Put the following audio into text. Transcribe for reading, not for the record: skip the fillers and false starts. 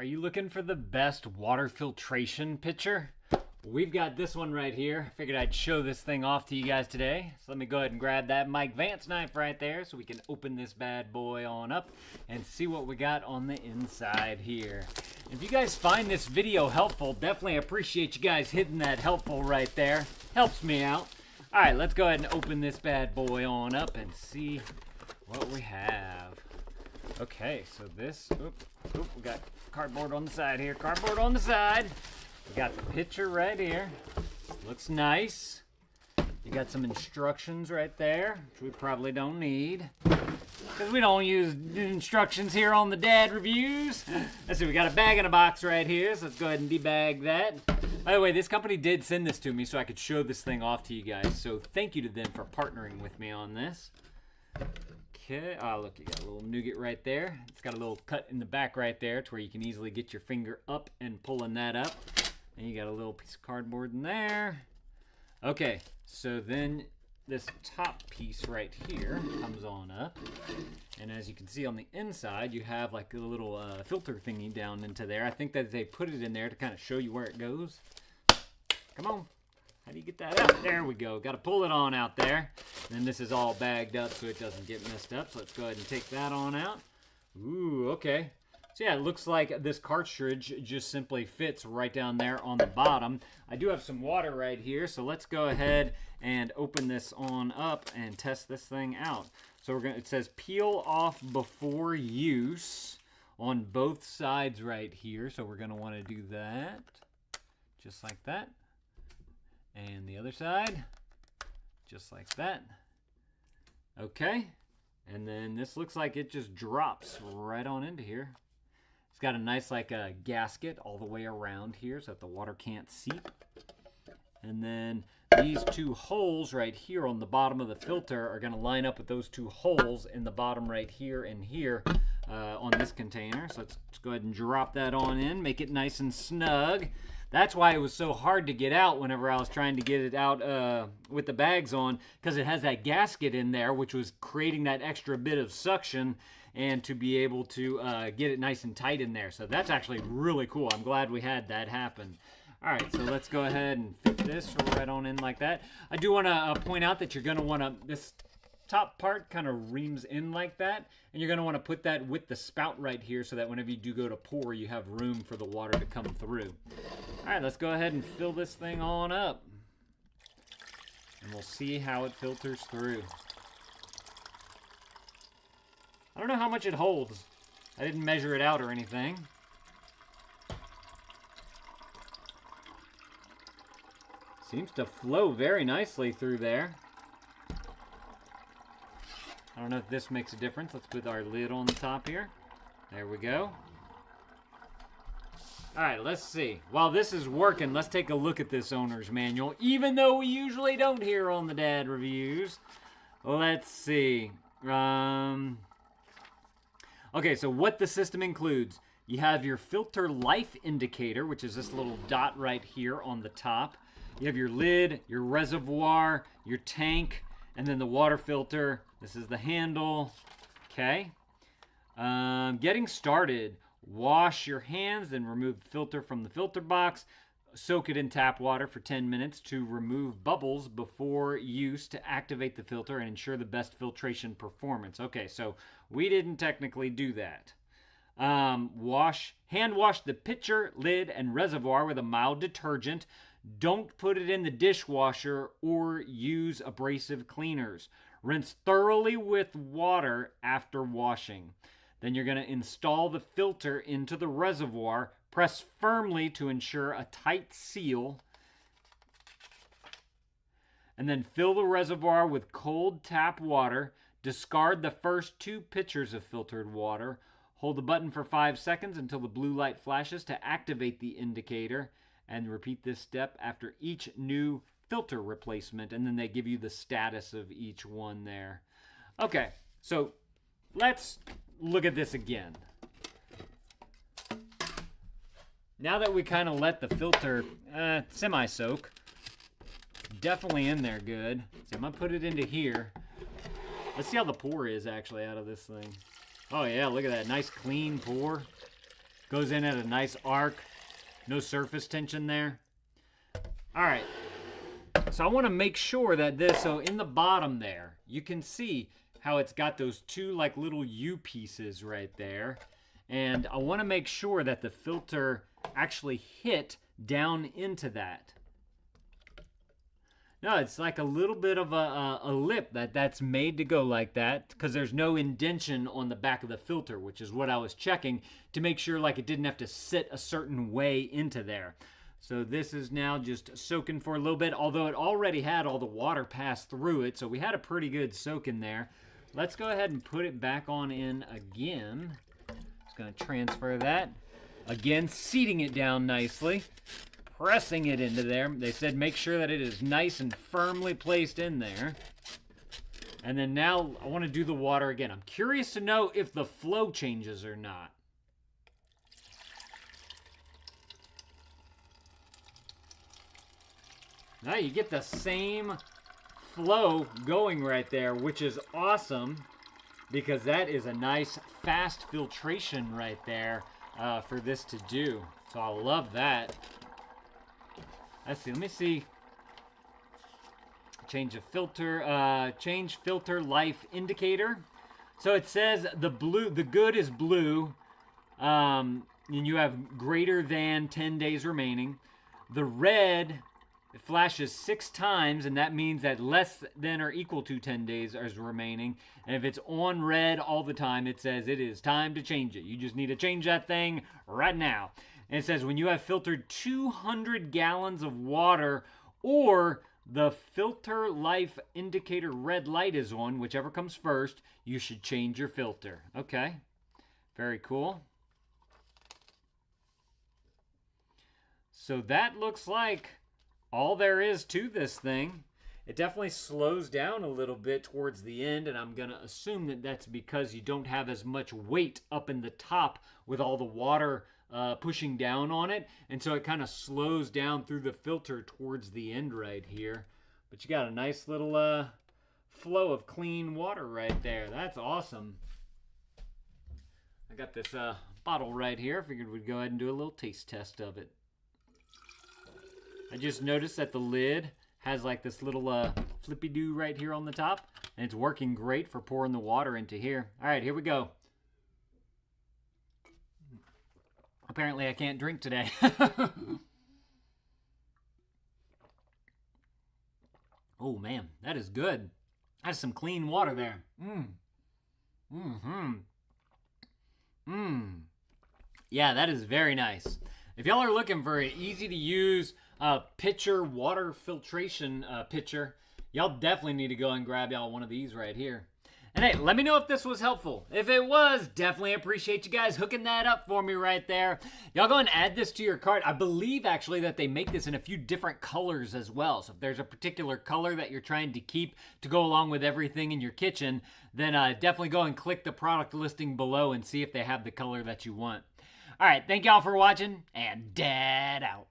Are you looking for the best water filtration pitcher? We've got this one right here. Figured I'd show this thing off to you guys today. So let me go ahead and grab that Mike Vance knife right there so we can open this bad boy on up and see what we got on the inside here. If you guys find this video helpful, definitely appreciate you guys hitting that helpful right there. Helps me out. All right, let's go ahead and open this bad boy on up and see what we have. Okay, so this, we got cardboard on the side here. Cardboard on the side. We got the pitcher right here. Looks nice. You got some instructions right there, which we probably don't need, because we don't use instructions here on the Dad Reviews. Let's see, we got a bag in a box right here, so let's go ahead and debag that. By the way, this company did send this to me so I could show this thing off to you guys, so thank you to them for partnering with me on this. Okay, oh look, you got a little nougat right there. It's got a little cut in the back right there to where you can easily get your finger up and pulling that up. And you got a little piece of cardboard in there. Okay, so then this top piece right here comes on up. And as you can see on the inside, you have like a little filter thingy down into there. I think that they put it in there to kind of show you where it goes. Come on. How do you get that out? There we go. Got to pull it on out there. And this is all bagged up so it doesn't get messed up. So let's go ahead and take that on out. Ooh, okay. So yeah, it looks like this cartridge just simply fits right down there on the bottom. I do have some water right here, so let's go ahead and open this on up and test this thing out. So we're gonna, it says peel off before use on both sides right here. So we're gonna want to do that just like that. And the other side, just like that. Okay, and then this looks like it just drops right on into here. It's got a nice like a gasket all the way around here so that the water can't seep. And then these two holes right here on the bottom of the filter are going to line up with those two holes in the bottom right here and here on this container. So let's go ahead and drop that on in, make it nice and snug. That's why it was so hard to get out whenever I was trying to get it out with the bags on, because it has that gasket in there, which was creating that extra bit of suction and to be able to get it nice and tight in there. So that's actually really cool. I'm glad we had that happen. All right, so let's go ahead and fit this right on in like that. I do want to point out that you're going to want to, this top part kind of reams in like that, and you're going to want to put that with the spout right here so that whenever you do go to pour, you have room for the water to come through. All right, let's go ahead and fill this thing on up, and we'll see how it filters through. I don't know how much it holds. I didn't measure it out or anything. Seems to flow very nicely through there. I don't know if this makes a difference. Let's put our lid on the top here. There we go. All right, let's see. While this is working, let's take a look at this owner's manual, even though we usually don't hear on the Dad Reviews. Let's see. Okay, so what the system includes. You have your filter life indicator, which is this little dot right here on the top. You have your lid, your reservoir, your tank, and then the water filter. This is the handle. Okay. Getting started. Wash your hands, then remove the filter from the filter box. Soak it in tap water for 10 minutes to remove bubbles before use to activate the filter and ensure the best filtration performance. Okay, so we didn't technically do that. Hand wash the pitcher, lid, and reservoir with a mild detergent. Don't put it in the dishwasher or use abrasive cleaners. Rinse thoroughly with water after washing. Then you're going to install the filter into the reservoir. Press firmly to ensure a tight seal. And then fill the reservoir with cold tap water. Discard the first 2 pitchers of filtered water. Hold the button for 5 seconds until the blue light flashes to activate the indicator. And repeat this step after each new filter replacement. And then they give you the status of each one there. Okay, so let's look at this again. Now that we kind of let the filter semi-soak, definitely in there good. So I'm going to put it into here. Let's see how the pour is actually out of this thing. Oh yeah, look at that. Nice clean pour. Goes in at a nice arc. No surface tension there. All right. So I want to make sure that so in the bottom there, you can see how it's got those two like little U pieces right there. And I want to make sure that the filter actually hit down into that. No, it's like a little bit of a lip that's made to go like that because there's no indentation on the back of the filter, which is what I was checking to make sure like it didn't have to sit a certain way into there. So this is now just soaking for a little bit, although it already had all the water pass through it, so we had a pretty good soak in there. Let's go ahead and put it back on in again. Just going to transfer that. Again, seating it down nicely, pressing it into there. They said make sure that it is nice and firmly placed in there. And then now I want to do the water again. I'm curious to know if the flow changes or not. Now you get the same flow going right there, which is awesome because that is a nice fast filtration right there for this to do. So I love that. Let's see, let me see. Change filter life indicator. So it says the good is blue, and you have greater than 10 days remaining. The red, it flashes 6 times, and that means that less than or equal to 10 days is remaining. And if it's on red all the time, it says it is time to change it. You just need to change that thing right now. And it says when you have filtered 200 gallons of water or the filter life indicator red light is on, whichever comes first, you should change your filter. Okay, very cool. So that looks like all there is to this thing. It definitely slows down a little bit towards the end, and I'm going to assume that that's because you don't have as much weight up in the top with all the water pushing down on it, and so it kind of slows down through the filter towards the end right here. But you got a nice little flow of clean water right there. That's awesome. I got this bottle right here. I figured we'd go ahead and do a little taste test of it. I just noticed that the lid has like this little flippy-do right here on the top, and it's working great for pouring the water into here. All right, here we go. Apparently I can't drink today. Oh man, that is good. That's some clean water there. Yeah, that is very nice. If y'all are looking for an easy to use pitcher water filtration pitcher, y'all definitely need to go and grab y'all one of these right here. And hey, let me know if this was helpful. If it was, definitely appreciate you guys hooking that up for me right there. Y'all go and add this to your cart. I believe actually that they make this in a few different colors as well. So if there's a particular color that you're trying to keep to go along with everything in your kitchen, then definitely go and click the product listing below and see if they have the color that you want. All right, thank y'all for watching, and Dad out.